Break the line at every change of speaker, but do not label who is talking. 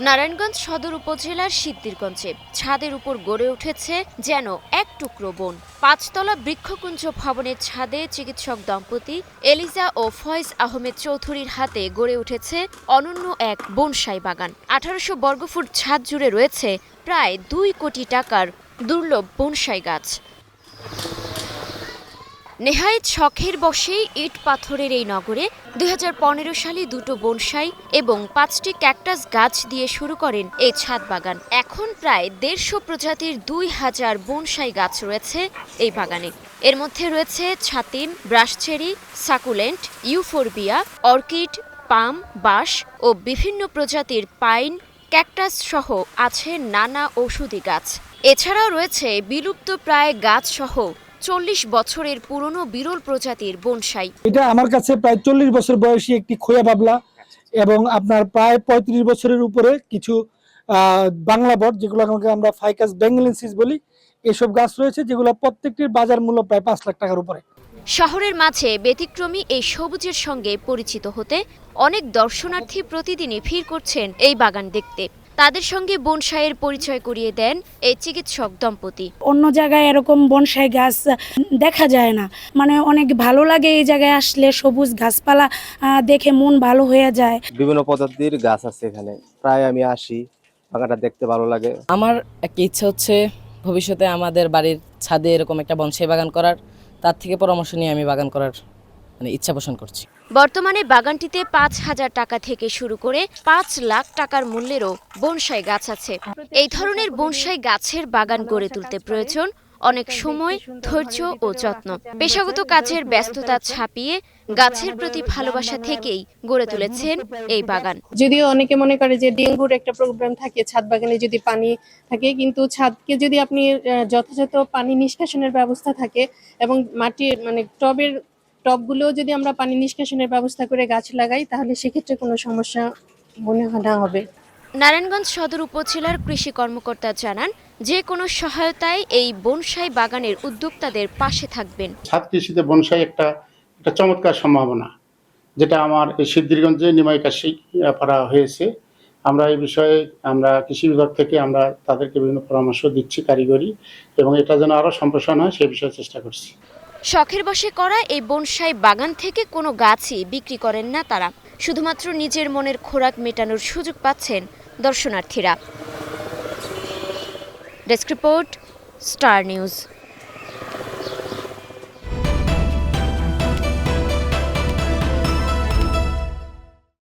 নারায়ণগঞ্জ সদর উপজেলার সিদ্ধিরগঞ্জে ছাদের উপর গড়ে উঠেছে যেন এক টুকরো বন। ৫ তলা বৃক্ষকুঞ্জ ভবনের ছাদে চিকিৎসক দম্পতি এলিজা ও ফয়েজ আহমেদ চৌধুরীর হাতে গড়ে উঠেছে অনন্য এক বনসাই বাগান। ১৮০০ বর্গফুট ছাদ জুড়ে রয়েছে প্রায় ২ কোটি টাকার দুর্লভ বনসাই গাছ। নেহায়েত শখের বশে ইট পাথরের এই নগরে ২০১৫ সালে দুটো বনসাই এবং ৫টি ক্যাকটাস গাছ দিয়ে শুরু করেন এই ছাদ বাগান। এখন প্রায় ১৫০ প্রজাতির ২,০০০ বনসাই গাছ রয়েছে এই বাগানে। এর মধ্যে রয়েছে ছাতিম, ব্রাশচেরি, সাকুলেন্ট, ইউফোরবিয়া, অর্কিড, পাম, বাঁশ ও বিভিন্ন প্রজাতির পাইন, ক্যাকটাস সহ আছে নানা ঔষধি গাছ। এছাড়াও রয়েছে বিলুপ্ত প্রায় গাছ সহ ৪০ বছরের পুরনো বিরল প্রজাতির বনসাই।
এটা আমার কাছে প্রায় ৪০ বছর বয়সী একটি খোয়া বাবলা এবং আপনার প্রায় ৩৫ বছরের উপরে কিছু বাংলা বট, যেগুলো আমরা ফাইকাস বেঙ্গলেন্সিস বলি, এসব গাছ রয়েছে, যেগুলো প্রত্যেকটির বাজার মূল্য প্রায় ৫ লাখ টাকার উপরে।
শহরের মাঝে ব্যতিক্রমী এই সবুজের সঙ্গে পরিচিত হতে অনেক দর্শনার্থী প্রতিদিনই ভিড় করছেন এই বাগান দেখতে। তাদের সঙ্গে বনসাইয়ের পরিচয় করিয়ে দেন এই চিকিৎসক দম্পতি।
অন্য জায়গায় এরকম বনসাই গাছ দেখা যায় না, মানে অনেক ভালো লাগে এই জায়গায় আসলে। সবুজ গাছপালা দেখে মন ভালো হয়ে যায়।
বিভিন্ন প্রজাতির গাছ আছে এখানে, প্রায় আমি আসি, বাগানটা দেখতে ভালো লাগে।
আমার একটা ইচ্ছা হচ্ছে ভবিষ্যতে আমাদের বাড়ির ছাদে এরকম একটা বনসাই বাগান করার। তার থেকে পরামর্শ নিয়ে আমি বাগান করার ইচ্ছা পোষণ করছি।
বর্তমানে বাগানটিতে ৫,০০০ টাকা থেকে শুরু করে ৫ লাখ টাকার মূল্যেরও বনসাই গাছ আছে। এই ধরনের বনসাই গাছের বাগান গড়ে তুলতে প্রয়োজন অনেক সময়, ধৈর্য ও যত্ন। পেশাগত কাজের ব্যস্ততা ছাপিয়ে গাছের প্রতি ভালোবাসা থেকেই গড়ে তুলেছেন এই বাগান।
যদিও অনেকে মনে করে যে ডেঙ্গুর একটা প্রোগ্রাম থাকে ছাদ বাগানে, যদি পানি থাকে, কিন্তু ছাদকে যদি আপনি যথাযথ পানি নিষ্কাশনের ব্যবস্থা থাকে এবং মাটির টবগুলো যদি আমরা পানি নিষ্কাশনের ব্যবস্থা করে গাছ লাগাই, তাহলে সেক্ষেত্রে কোনো সমস্যা মনে না হবে।
নারায়ণগঞ্জ সদর উপজেলার কৃষি কর্মকর্তা জানান, যে কোনো সহায়তায় এই বনসাই বাগানের উদ্যোক্তাদের পাশে থাকবেন।
ছাদ কৃষিতে বনসাই একটা চমৎকার সম্ভাবনা, যেটা আমার এই সিদ্ধিরগঞ্জে নিমাইকাশি করা হয়েছে। আমরা এই বিষয়ে কৃষি বিভাগ থেকে আমরা তাদেরকে বিভিন্ন পরামর্শ দিচ্ছি কারিগরি, এবং এটা যেন আরো সম্প্রসারণ হয় সেই বিষয়ে চেষ্টা করছি।
শখের বশে করা এই বনসাই বাগান থেকে কোনো গাছই বিক্রি করেন না তারা, শুধুমাত্র নিজের মনের খোরাক মেটানোর সুযোগ পাচ্ছেন দর্শনার্থীরা। Desk report, star news.